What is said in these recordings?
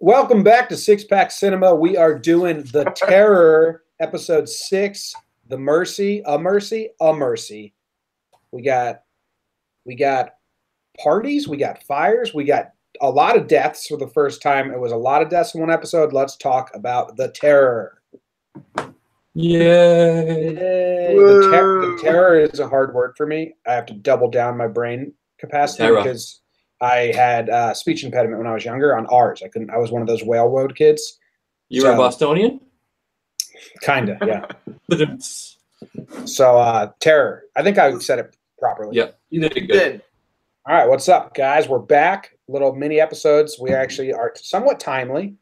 Welcome back to Six Pack Cinema. We are doing The Terror, episode 6, The Mercy, A Mercy, A Mercy. We got parties, we got fires, we got a lot of deaths for the first time. It was a lot of deaths in one episode. Let's talk about The Terror. Yay! The terror is a hard word for me. I have to double down my brain capacity because I had speech impediment when I was younger on ours. I was one of those railroad kids. You were a Bostonian? Kinda, yeah. So, terror. I think I said it properly. Yeah, you did good. All right, what's up, guys? We're back. Little mini episodes. We actually are somewhat timely.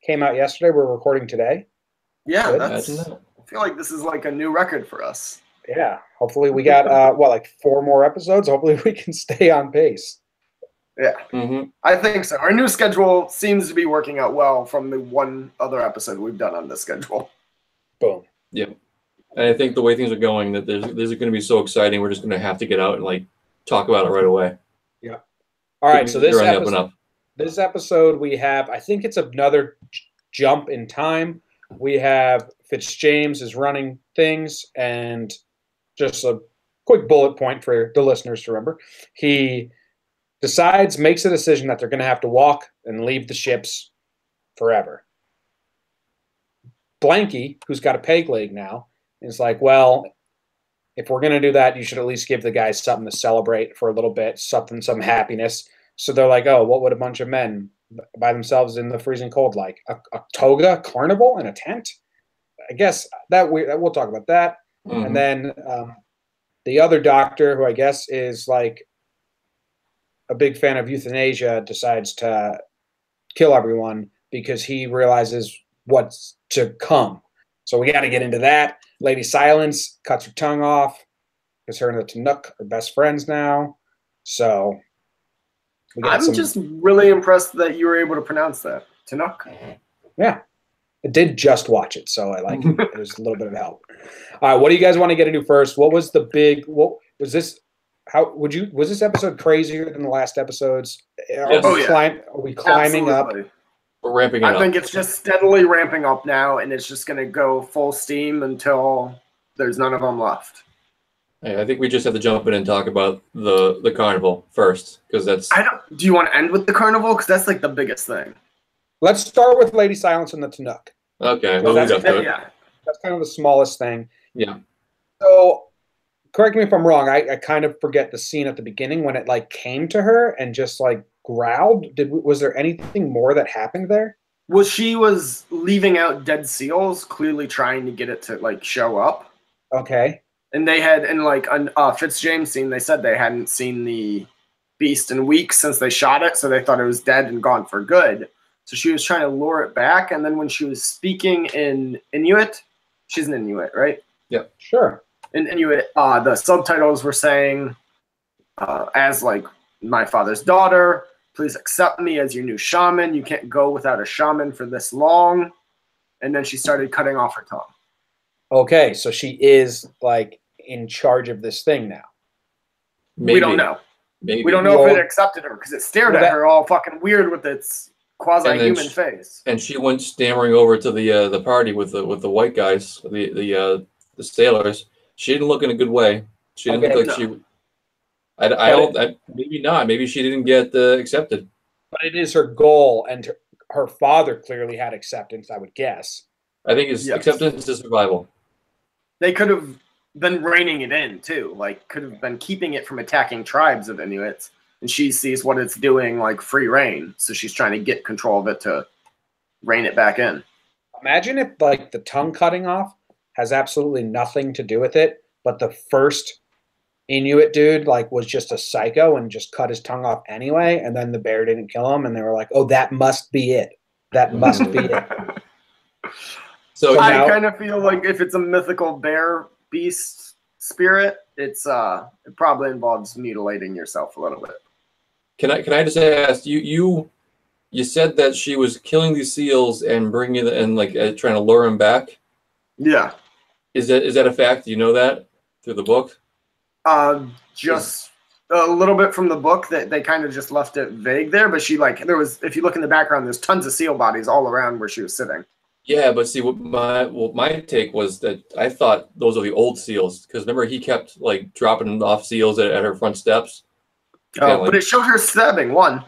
Came out yesterday. We're recording today. Yeah, I feel like this is like a new record for us. Yeah. Hopefully we got, like 4 more episodes. Hopefully we can stay on pace. Yeah, I think so. Our new schedule seems to be working out well from the one other episode we've done on this schedule. Boom. Yeah, and I think the way things are going, that this is going to be so exciting. We're just going to have to get out and like talk about it right away. Yeah. All right. So this episode we have, I think it's another jump in time. We have Fitzjames is running things, and just a quick bullet point for the listeners to remember. He makes a decision that they're going to have to walk and leave the ships forever. Blanky, who's got a peg leg now, is like, well, if we're going to do that, you should at least give the guys something to celebrate for a little bit, some happiness. So they're like, oh, what would a bunch of men by themselves in the freezing cold like? A toga, carnival, and a tent? I guess we'll talk about that. And then the other doctor, who I guess is like a big fan of euthanasia, decides to kill everyone because he realizes what's to come. So we got to get into that. Lady Silence cuts her tongue off because her and the Tanook are best friends now. So I'm just really impressed that you were able to pronounce that. Tanook. Yeah. I did just watch it, so I like it. There's a little bit of help. All right, what do you guys want to get into first? What was was this? Was this episode crazier than the last episodes? Are we climbing up? We're ramping it up. I think it's just steadily ramping up now, and it's just going to go full steam until there's none of them left. Hey, I think we just have to jump in and talk about the carnival first, because that's. Do you want to end with the carnival? Because that's like the biggest thing. Let's start with Lady Silence and the Tanook. Okay, that's kind of the smallest thing. Yeah. So, correct me if I'm wrong. I kind of forget the scene at the beginning when it like came to her and just like growled. Was there anything more that happened there? Well, she was leaving out dead seals, clearly trying to get it to like show up. Okay. And they had, in like on Fitzjames scene, they said they hadn't seen the beast in weeks since they shot it, so they thought it was dead and gone for good. So she was trying to lure it back, and then when she was speaking in Inuit, she's an Inuit, right? Yeah, sure. In Inuit, the subtitles were saying, as like, my father's daughter, please accept me as your new shaman. You can't go without a shaman for this long. And then she started cutting off her tongue. Okay, so she is like in charge of this thing now. Maybe. We don't know. Maybe. We don't know if it accepted her because it stared at her all fucking weird with its quasi-human face. And she went stammering over to the party with the white guys, the sailors. She didn't look in a good way. She didn't look like she. Maybe not. Maybe she didn't get accepted. But it is her goal, and her father clearly had acceptance, I would guess. I think it's acceptance is survival. They could have been reining it in too. Like, could have been keeping it from attacking tribes of Inuits. And she sees what it's doing, like free reign. So she's trying to get control of it to rein it back in. Imagine if like the tongue cutting off has absolutely nothing to do with it, but the first Inuit dude like was just a psycho and just cut his tongue off anyway, and then the bear didn't kill him, and they were like, "Oh, that must be it. That must be it." So I kind of feel like if it's a mythical bear beast spirit, it probably involves mutilating yourself a little bit. Can I just ask you said that she was killing these seals and bringing it and like trying to lure them back? Yeah. Is that a fact? Do you know that through the book? Just a little bit from the book that they kind of just left it vague there, but she like there was if you look in the background, there's tons of seal bodies all around where she was sitting. Yeah, but see, what my take was that I thought those are the old seals because remember he kept like dropping off seals at her front steps. Oh, but it showed her stabbing one.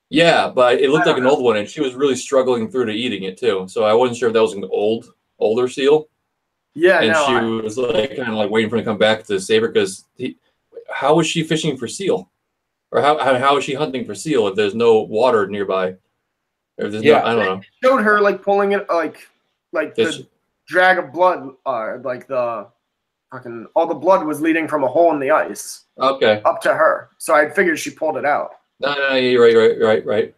Yeah, but it looked like an old one, and she was really struggling through to eating it too. So I wasn't sure if that was an older seal. Yeah, and no, she was like kind of like waiting for him to come back to save her because how was she fishing for seal, or how is she hunting for seal if there's no water nearby? Or there's no, I don't know. It showed her like pulling it like the drag of blood, like the fucking all the blood was leading from a hole in the ice. Okay. Up to her, so I figured she pulled it out. No, you're right.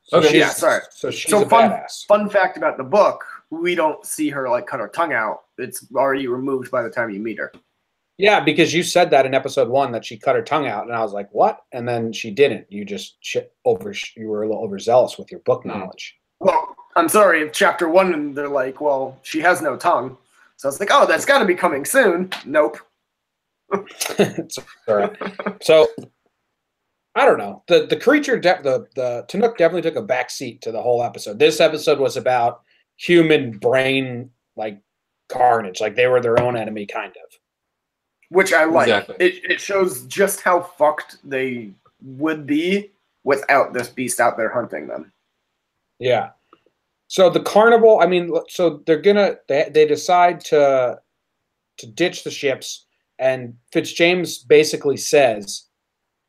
So Okay. Yeah, sorry. So she's a badass. Fun fact about the book: we don't see her like cut her tongue out. It's already removed by the time you meet her. Yeah, because you said that in episode 1 that she cut her tongue out, and I was like, "What?" And then she didn't. You just you were a little overzealous with your book knowledge. Well, I'm sorry. In chapter 1, and they're like, "Well, she has no tongue," so I was like, "Oh, that's got to be coming soon." Nope. It's all right. So I don't know. The creature, the Tanook definitely took a back seat to the whole episode. This episode was about human brain like carnage, like they were their own enemy, kind of. Which I like. Exactly. It shows just how fucked they would be without this beast out there hunting them. Yeah. So the carnival, I mean, so they decide to ditch the ships, and Fitzjames basically says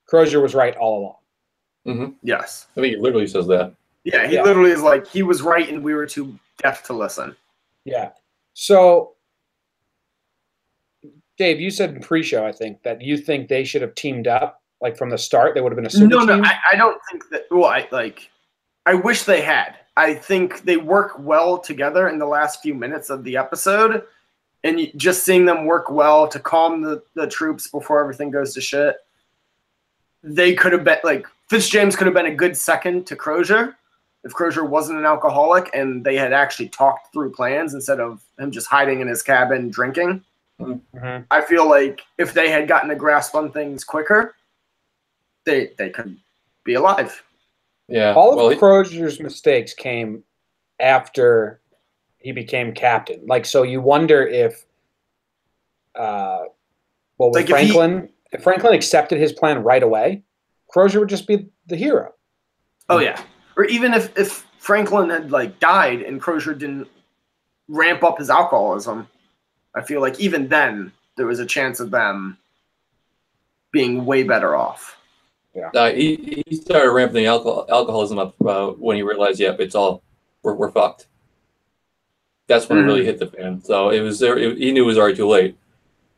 Crozier was right all along. Mm-hmm. Yes. I think he literally says that. Yeah, he literally is like, he was right and we were too deaf to listen. Yeah. So, Dave, you said in pre-show, I think, that you think they should have teamed up, like from the start. They would have been a super team. No, I don't think that. Well, I wish they had. I think they work well together in the last few minutes of the episode, and just seeing them work well to calm the troops before everything goes to shit. They could have been like Fitzjames could have been a good second to Crozier if Crozier wasn't an alcoholic and they had actually talked through plans instead of him just hiding in his cabin drinking. Mm-hmm. I feel like if they had gotten a grasp on things quicker, they could be alive. Yeah. All of Crozier's mistakes came after he became captain. Like, so you wonder if, if Franklin accepted his plan right away, Crozier would just be the hero. Oh yeah. Or even if Franklin had like died and Crozier didn't ramp up his alcoholism, I feel like even then there was a chance of them being way better off. Yeah. He started ramping the alcoholism up when he realized, it's all we're fucked. That's when it really hit the fan. So it was there. He knew it was already too late.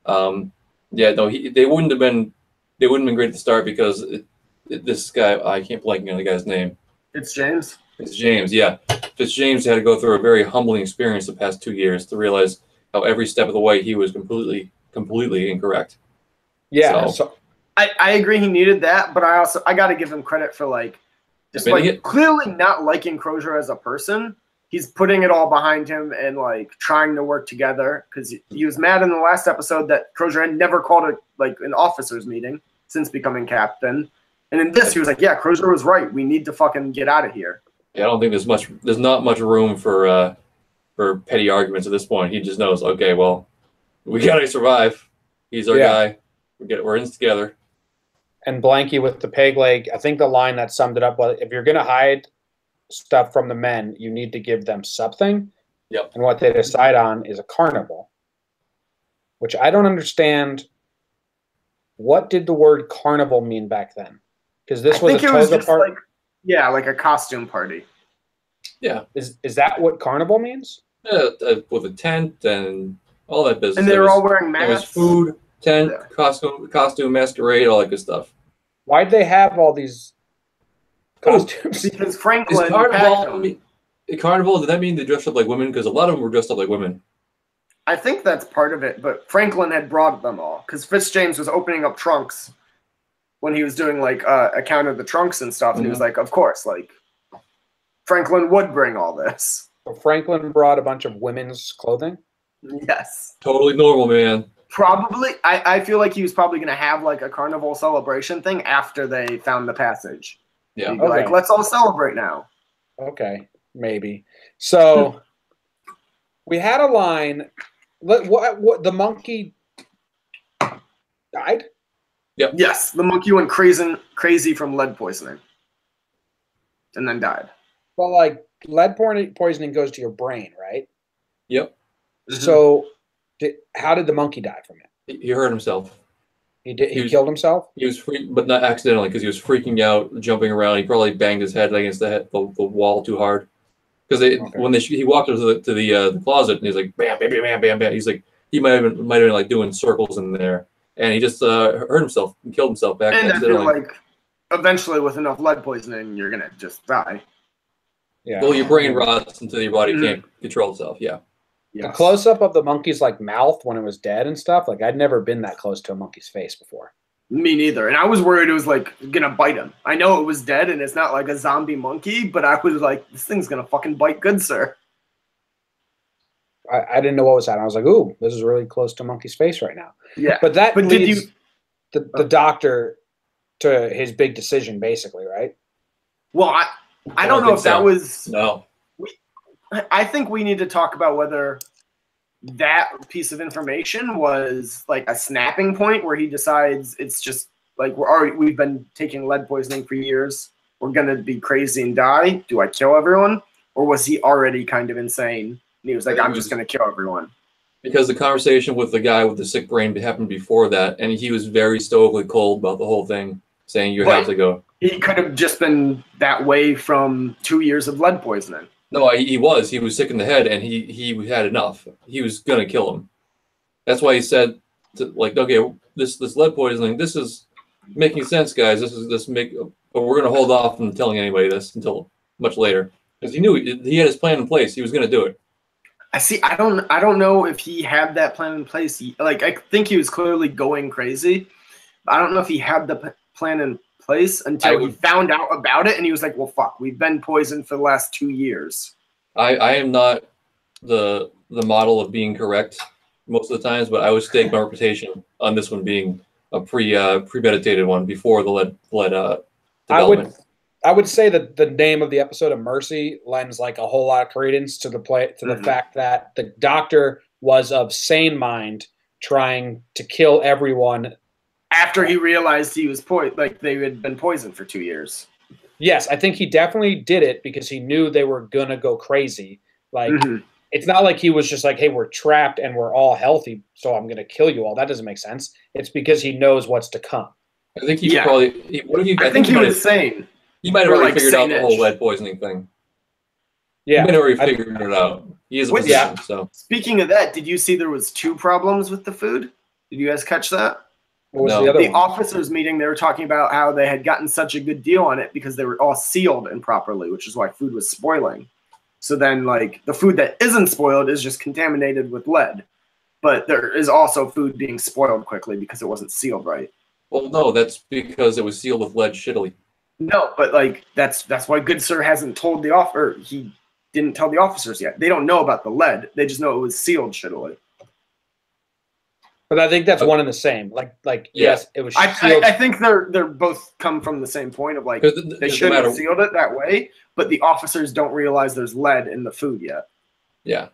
They wouldn't have been great at the start because this guy, I can't blank on the guy's name. It's James. It's James, yeah. James had to go through a very humbling experience the past 2 years to realize how every step of the way he was completely incorrect. Yeah. So I agree he needed that, but I got to give him credit for like clearly not liking Crozier as a person. He's putting it all behind him and like trying to work together because he was mad in the last episode that Crozier had never called an officers meeting since becoming captain. And in this, he was like, "Yeah, Crozier was right. We need to fucking get out of here." Yeah, I don't think there's not much room for petty arguments at this point. He just knows, okay, well, we gotta survive. He's our guy. We're in this together. And Blanky with the peg leg, I think the line that summed it up was, if you're gonna hide stuff from the men, you need to give them something. Yep. And what they decide on is a carnival, which I don't understand. What did the word carnival mean back then? Because this was a toga party. Like a costume party. Yeah. Is that what carnival means? Yeah, with a tent and all that business. And they were all wearing masks. It was food, tent, costume, masquerade, all that good stuff. Why'd they have all these costumes? Because Franklin Is Carnival, did that mean they dressed up like women? Because a lot of them were dressed up like women. I think that's part of it, but Franklin had brought them all because Fitzjames was opening up trunks when he was doing like a count of the trunks and stuff, and he was like, "Of course, like Franklin would bring all this." So Franklin brought a bunch of women's clothing. Yes, totally normal, man. Probably. I feel like he was probably going to have like a carnival celebration thing after they found the passage. Yeah. He'd be like, let's all celebrate now. Okay, maybe. So we had a line. What the monkey died? Yep. Yes, the monkey went crazy from lead poisoning, and then died. Well, like lead poisoning goes to your brain, right? Yep. So, how did the monkey die from it? He hurt himself. He killed himself. He was but not accidentally, because he was freaking out, jumping around. He probably banged his head against the wall too hard. Because when he walked into the closet, and he's like bam, bam, bam, bam, bam. He's like he might have been like doing circles in there, and he just hurt himself and killed himself back. And I feel like eventually, with enough lead poisoning, you're gonna just die. Yeah. Well, your brain rots until your body can't control itself. Yeah. The close up of the monkey's like mouth when it was dead and stuff. Like I'd never been that close to a monkey's face before. Me neither. And I was worried it was like gonna bite him. I know it was dead and it's not like a zombie monkey, but I was like, this thing's gonna fucking bite good, sir. I didn't know what was happening. I was like, ooh, this is really close to a monkey's face right now. Yeah. But leads the doctor to his big decision, basically, right? Well, I don't know if that was no. I think we need to talk about whether that piece of information was like a snapping point where he decides it's just like we've been taking lead poisoning for years. We're gonna be crazy and die. Do I kill everyone? Or was he already kind of insane? And he was like, I'm just gonna kill everyone. Because the conversation with the guy with the sick brain happened before that, and he was very stoically cold about the whole thing, saying you have to go. He could have just been that way from 2 years of lead poisoning. No, he was sick in the head, and he had enough. He was gonna kill him. That's why he said, okay, this lead poisoning, this is making sense, guys. But we're gonna hold off from telling anybody this until much later, because he knew he had his plan in place. He was gonna do it. I don't know if he had that plan in place. I think he was clearly going crazy. I don't know if he had the plan in place until he found out about it, and he was like, well, fuck, we've been poisoned for the last 2 years. I am not the model of being correct most of the times, but I would stake my reputation on this one being a premeditated one before the lead development. I would say that the name of the episode of Mercy lends like a whole lot of credence to the fact that the doctor was of sane mind, trying to kill everyone after he realized he was they had been poisoned for 2 years. Yes, I think he definitely did it because he knew they were gonna go crazy. Like it's not like he was just like, hey, we're trapped and we're all healthy, so I'm gonna kill you all. That doesn't make sense. It's because he knows what's to come. I think he probably. I think he was sane. He might have already figured out the whole lead poisoning thing. Yeah, he might have already figured it out. He is a physician, so. Speaking of that, did you see there was 2 problems with the food? Did you guys catch that? What was the other one? Officers meeting, they were talking about how they had gotten such a good deal on it because they were all sealed improperly, which is why food was spoiling. So then, like, the food that isn't spoiled is just contaminated with lead. But there is also food being spoiled quickly because it wasn't sealed right. Well, no, that's because it was sealed with lead shittily. No, but like that's why Good Sir hasn't told he didn't tell the officers yet. They don't know about the lead. They just know it was sealed shittily. But I think that's one and the same. Yes, it was sealed. I think they're both come from the same point of like they shouldn't have sealed it that way, but the officers don't realize there's lead in the food yet. Yeah.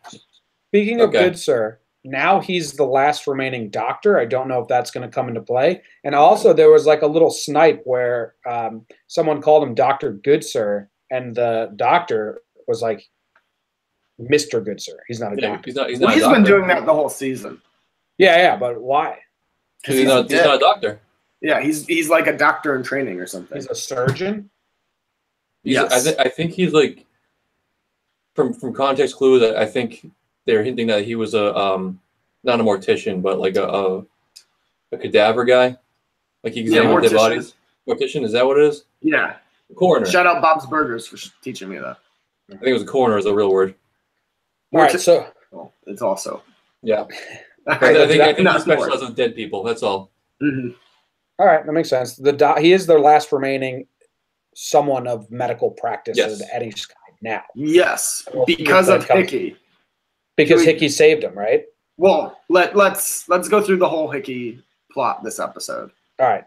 Speaking of Good Sir, now he's the last remaining doctor. I don't know if that's going to come into play. And also there was like a little snipe where someone called him Dr. Good Sir, and the doctor was like Mr. Good Sir. He's not a doctor. He's been doing that the whole season. Yeah, but why? Because he's not a doctor. Yeah, he's like a doctor in training or something. He's a surgeon? Yes. I think he's like, from context clues, I think they're hinting that he was not a mortician, but like a cadaver guy. Like he examined dead bodies. Mortician, is that what it is? Yeah. Coroner. Shout out Bob's Burgers for teaching me that. I think it was a coroner is a real word. All right, so it's also. Yeah. I think he specializes with dead people. That's all. Mm-hmm. All right, that makes sense. He is their last remaining someone of medical practice at any sky now. Yes, because of Hickey. Because Hickey saved him, right? Well, let's go through the whole Hickey plot this episode. All right,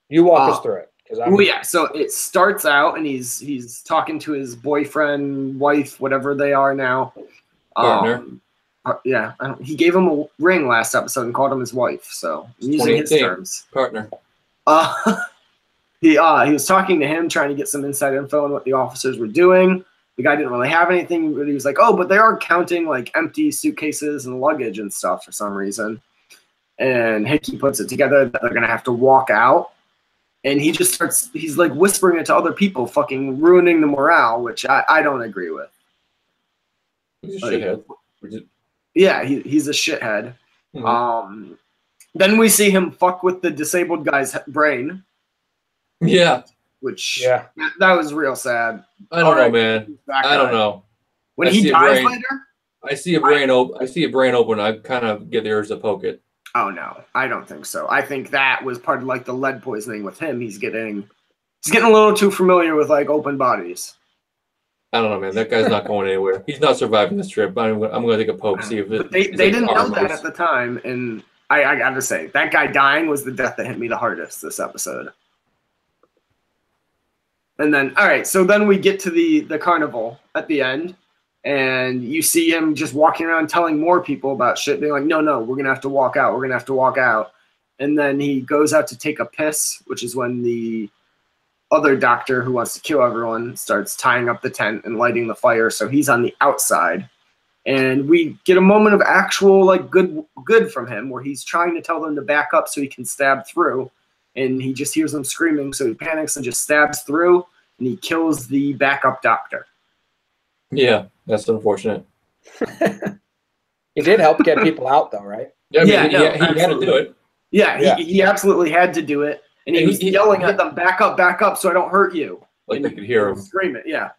you walk us through it. Well, yeah. So it starts out, and he's talking to his boyfriend, wife, whatever they are now. Partner. Yeah, he gave him a ring last episode and called him his wife. So I'm using his terms. Partner. He was talking to him, trying to get some inside info on what the officers were doing. The guy didn't really have anything, but he was like, "Oh, but they are counting like empty suitcases and luggage and stuff for some reason." And Hickey puts it together that they're gonna have to walk out. And he just starts, he's like whispering it to other people, fucking ruining the morale, which I don't agree with. He's a shithead. Yeah, he's a shithead. Mm-hmm. Then we see him fuck with the disabled guy's brain. Yeah. Which, that was real sad. I don't know, man. I don't know. When he dies later? I see a brain open, I kind of get the urge to poke it. Oh no, I don't think so. I think that was part of like the lead poisoning with him. He's getting a little too familiar with like open bodies. I don't know, man. That guy's not going anywhere. He's not surviving this trip. I'm going to take a poke, see if it. They didn't know that at the time, and I got to say that guy dying was the death that hit me the hardest this episode. And then, all right, so then we get to the carnival at the end. And you see him just walking around telling more people about shit. They're like, no, we're going to have to walk out. We're going to have to walk out. And then he goes out to take a piss, which is when the other doctor who wants to kill everyone starts tying up the tent and lighting the fire. So he's on the outside. And we get a moment of actual like good from him where he's trying to tell them to back up so he can stab through. And he just hears them screaming. So he panics and just stabs through. And he kills the backup doctor. Yeah, that's unfortunate. He did help get people out, though, right? Yeah, he had to do it. Yeah, he absolutely had to do it. And he was yelling at them, back up, so I don't hurt you. Like they could hear him. Scream it, yeah.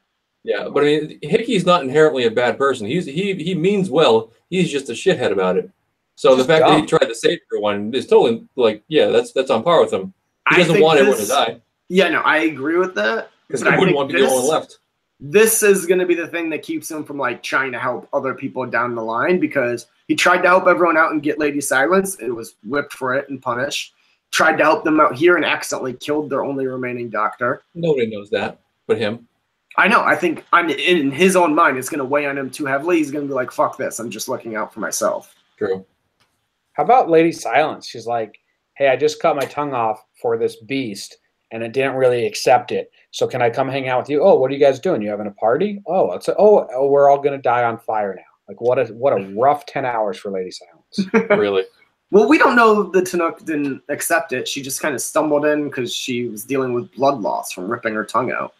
Yeah, but I mean, Hickey's not inherently a bad person. He means well. He's just a shithead about it. So the fact that he tried to save everyone is totally, like, yeah, that's on par with him. He doesn't want everyone to die. Yeah, no, I agree with that. Because he wouldn't want to be the only one left. This is going to be the thing that keeps him from like trying to help other people down the line because he tried to help everyone out and get Lady Silence. It was whipped for it and punished. Tried to help them out here and accidentally killed their only remaining doctor. Nobody knows that but him. I know. I think in his own mind, it's going to weigh on him too heavily. He's going to be like, fuck this. I'm just looking out for myself. True. How about Lady Silence? She's like, hey, I just cut my tongue off for this beast and it didn't really accept it. So can I come hang out with you? Oh, what are you guys doing? You having a party? Oh, we're all gonna die on fire now. Like what a rough 10 hours for Lady Silence. Really? Well, we don't know the Tanook didn't accept it. She just kind of stumbled in because she was dealing with blood loss from ripping her tongue out.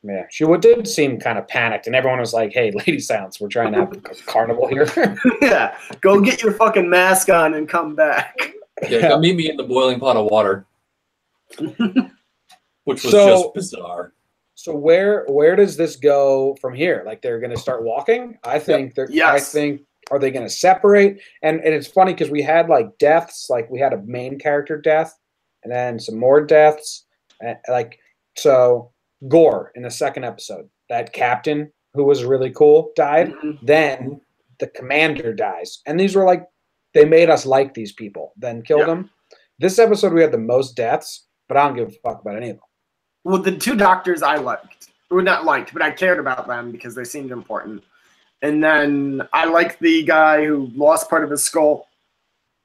Yeah, she did seem kind of panicked, and everyone was like, "Hey, Lady Silence, we're trying to have a carnival here." Yeah, go get your fucking mask on and come back. Yeah, come meet me in the boiling pot of water. Which was just bizarre. So where does this go from here? Like they're going to start walking? I think they're. Yes. I think are they going to separate? And it's funny because we had like deaths, like we had a main character death, and then some more deaths. So Gore in the second episode, that captain who was really cool died. Mm-hmm. Then the commander dies, and these were like they made us like these people, then killed them. This episode we had the most deaths, but I don't give a fuck about any of them. Well, the two doctors I liked, or not liked, but I cared about them because they seemed important. And then I liked the guy who lost part of his skull.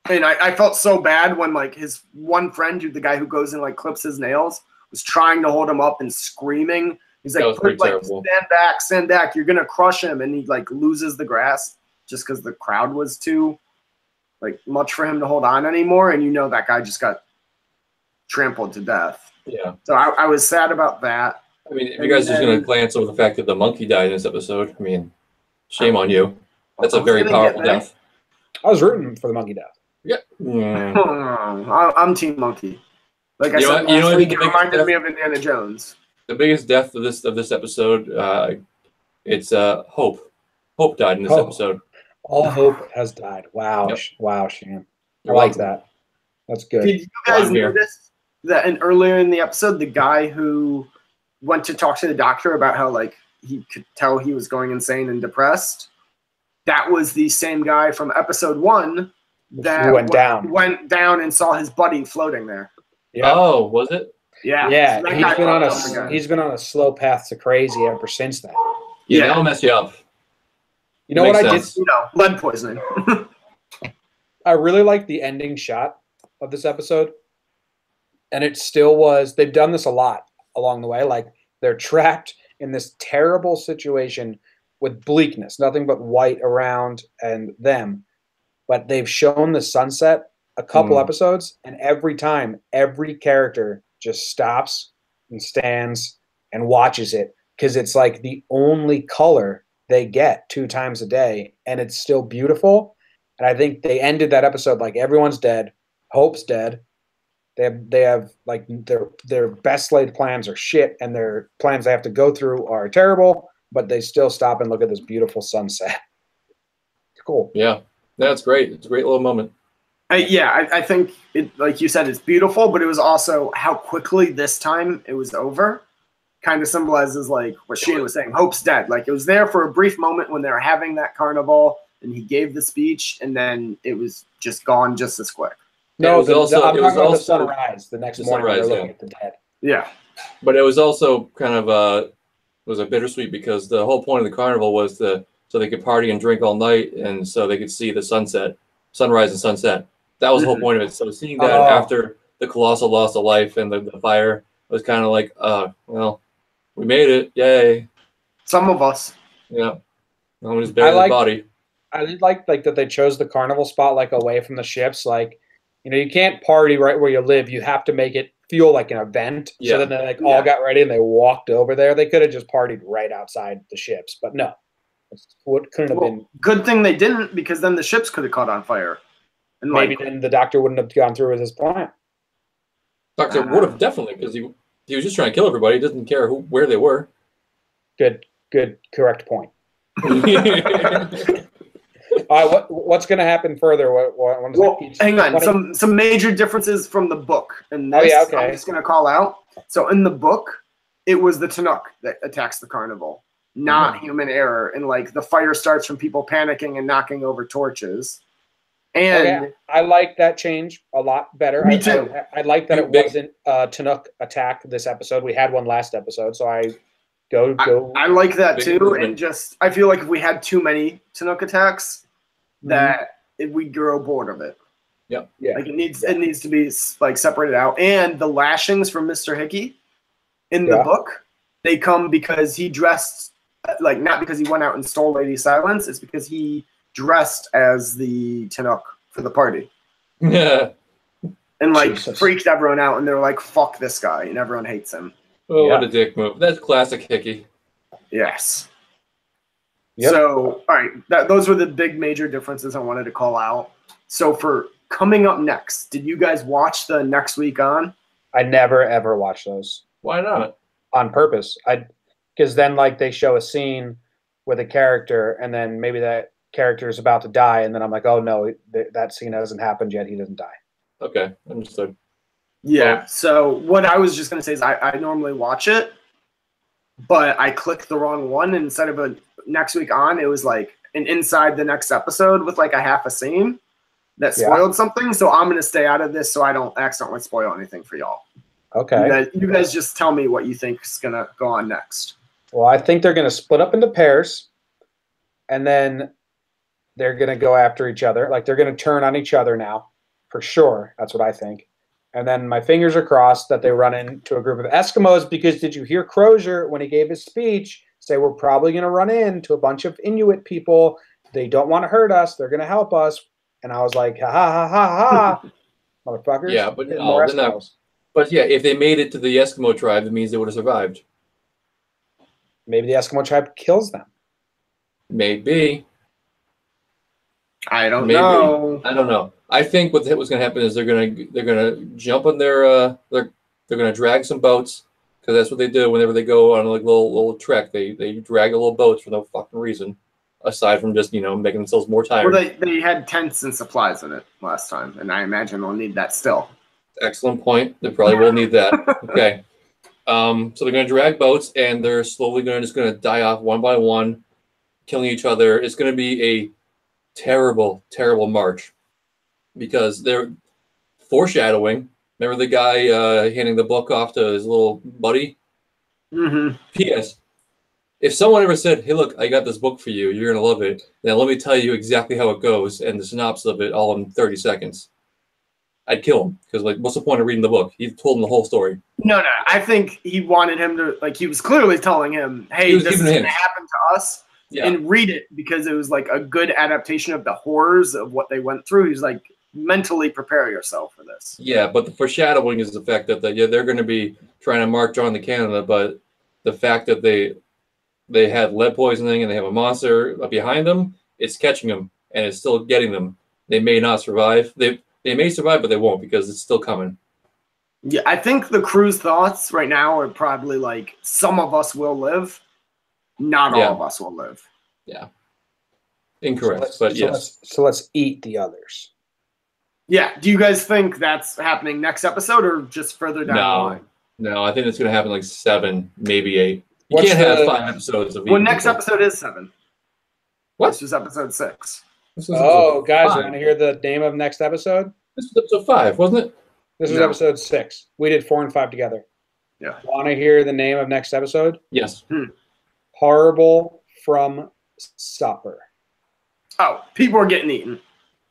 And I felt so bad when like his one friend, the guy who goes and like clips his nails, was trying to hold him up and screaming. He's like, stand back, you're gonna crush him. And he like loses the grasp just because the crowd was too like much for him to hold on anymore. And you know that guy just got trampled to death. Yeah. So I was sad about that. I mean, if you guys are just going to glance over the fact that the monkey died in this episode, I mean, shame on you. That's a very powerful death. I was rooting for the monkey death. Yeah. I'm Team Monkey. Like I said last week, it reminded me of Indiana Jones. The biggest death of this episode, it's Hope. Hope died in this episode. All hope has died. Wow. Yep. Wow, Shane. I like that. That's good. Did you guys notice that earlier in the episode, the guy who went to talk to the doctor about how like he could tell he was going insane and depressed, that was the same guy from episode 1 that Who went down. went down and saw his buddy floating there. Yeah. Oh, was it? Yeah. Yeah, So that he's guy been on popped up a again. he's been on a slow path to crazy ever since then. Yeah, Yeah. that'll mess you up. You know what Makes I sense. did? Lead poisoning. I really like the ending shot of this episode. And it still was, they've done this a lot along the way. Like they're trapped in this terrible situation with bleakness, nothing but white around and them. But they've shown the sunset a couple episodes, and every time, every character just stops and stands and watches it because it's like the only color they get 2 times a day, and it's still beautiful. And I think they ended that episode like everyone's dead, Hope's dead. They have like their best laid plans are shit, and their plans they have to go through are terrible. But they still stop and look at this beautiful sunset. Cool. Yeah, that's great. It's a great little moment. I think it, like you said, it's beautiful, but it was also how quickly this time it was over. Kind of symbolizes like what Sheehan was saying. Hope's dead. Like it was there for a brief moment when they were having that carnival, and he gave the speech, and then it was just gone just as quick. No, I'm talking about the sunrise the next morning. They're looking at the dead. Yeah. But it was also kind of was a bittersweet because the whole point of the carnival was so they could party and drink all night, and so they could see the sunrise and sunset. That was the whole point of it. So seeing that after the Colossal lost a life and the fire was kind of like, well, we made it, yay! Some of us. Yeah, I'm just burying his body. I did like that they chose the carnival spot like away from the ships. Like, you know, you can't party right where you live. You have to make it feel like an event. Yeah. So then they like all got ready and they walked over there. They could have just partied right outside the ships, but no. What couldn't have been. Good thing they didn't, because then the ships could have caught on fire. And maybe then the doctor wouldn't have gone through with his plan. Doctor would have definitely, because he was just trying to kill everybody. He doesn't care where they were. Good, correct point. What's going to happen further? Hang on. Some major differences from the book. And this, I'm just going to call out. So in the book, it was the Tanook that attacks the carnival, not human error. And like the fire starts from people panicking and knocking over torches. And I like that change a lot better. Me too. I like that it wasn't Tanook attack this episode. We had one last episode, so I like that too. And just I feel like if we had too many Tanook attacks, that we'd grow bored of it. Yeah. Like it needs to be like separated out. And the lashings from Mr. Hickey in the book, they come because he dressed like, not because he went out and stole Lady Silence. It's because he dressed as the Tanook for the party. Yeah. And like freaked everyone out, and they're like, fuck this guy, and everyone hates him. Oh, what a dick move. That's classic Hickey. Yes. Yep. So, all right, those were the big major differences I wanted to call out. So for coming up next, did you guys watch the Next Week On? I never, ever watch those. Why not? On purpose. Because then like they show a scene with a character, and then maybe that character is about to die, and then I'm like, oh no, that scene hasn't happened yet. He doesn't die. Okay, understood. Yeah. So what I was just gonna say is I normally watch it, but I clicked the wrong one. And instead of a Next Week On, it was like an inside the next episode with like a half a scene that spoiled something. So I'm gonna stay out of this so I don't accidentally spoil anything for y'all. Okay. You guys just tell me what you think is gonna go on next. Well, I think they're gonna split up into pairs, and then they're going to go after each other. Like, they're going to turn on each other now, for sure. That's what I think. And then my fingers are crossed that they run into a group of Eskimos, because did you hear Crozier, when he gave his speech, say we're probably going to run into a bunch of Inuit people. They don't want to hurt us. They're going to help us. And I was like, ha, ha, ha, ha, ha. Motherfuckers. Yeah, but no, they're not. But yeah, if they made it to the Eskimo tribe, that means they would have survived. Maybe the Eskimo tribe kills them. Maybe. I don't know. I don't know. I think what's going to happen is they're going to jump on they're going to drag some boats, because that's what they do whenever they go on like little trek. They drag a little boats for no fucking reason, aside from just making themselves more tired. Well, they had tents and supplies in it last time, and I imagine they'll need that still. Excellent point. They probably will need that. Okay. So they're going to drag boats, and they're slowly just going to die off one by one, killing each other. It's going to be terrible, terrible march because they're foreshadowing. Remember the guy handing the book off to his little buddy? Mm-hmm. P.S. If someone ever said, "Hey, look, I got this book for you. You're gonna love it," then let me tell you exactly how it goes and the synopsis of it all in 30 seconds. I'd kill him because, like, what's the point of reading the book? He told him the whole story. No. I think he wanted him to, like, he was clearly telling him, "Hey, this is going to happen to us." Yeah. And read it because it was like a good adaptation of the horrors of what they went through. He's like, mentally prepare yourself for this. Yeah, but the foreshadowing is the fact that they're going to be trying to march on to Canada, but the fact that they had lead poisoning and they have a monster behind them, it's catching them and it's still getting them. They may not survive. They may survive, but they won't because it's still coming. Yeah, I think the crew's thoughts right now are probably like, some of us will live. Not all of us will live. Yeah. Incorrect, but yes. So let's eat the others. Yeah. Do you guys think that's happening next episode or just further down the line? No, I think it's going to happen like 7, maybe 8. You can't have 5 episodes of Well, next episode is 7. What? This is episode 6. Oh, guys, you want to hear the name of next episode? This was episode 5, wasn't it? This was episode 6. We did 4 and 5 together. Yeah. Want to hear the name of next episode? Yes. Horrible from Supper. Oh, people are getting eaten.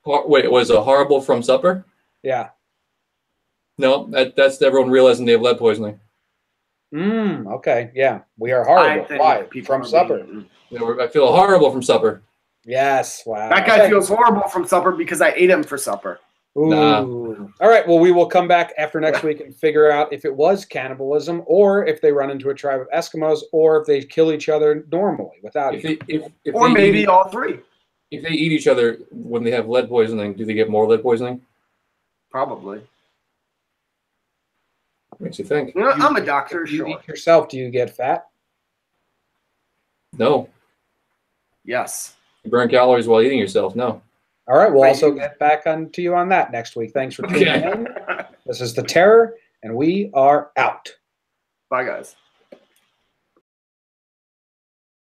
Wait, was it horrible from supper? Yeah. No, that's everyone realizing they have lead poisoning. Okay. Yeah. We are horrible. Why? From supper. I feel horrible from supper. Yes. Wow. That guy feels horrible from supper because I ate him for supper. Ooh. Nah. All right. Well, we will come back after next week and figure out if it was cannibalism or if they run into a tribe of Eskimos or if they kill each other normally without or maybe all three. If they eat each other when they have lead poisoning, do they get more lead poisoning? Probably. Makes you think. You know, I'm a doctor. You eat yourself, do you get fat? No. Yes. You burn calories while eating yourself. No. All right. We'll also get back on to you on that next week. Thanks for tuning in. This is The Terror, and we are out. Bye, guys.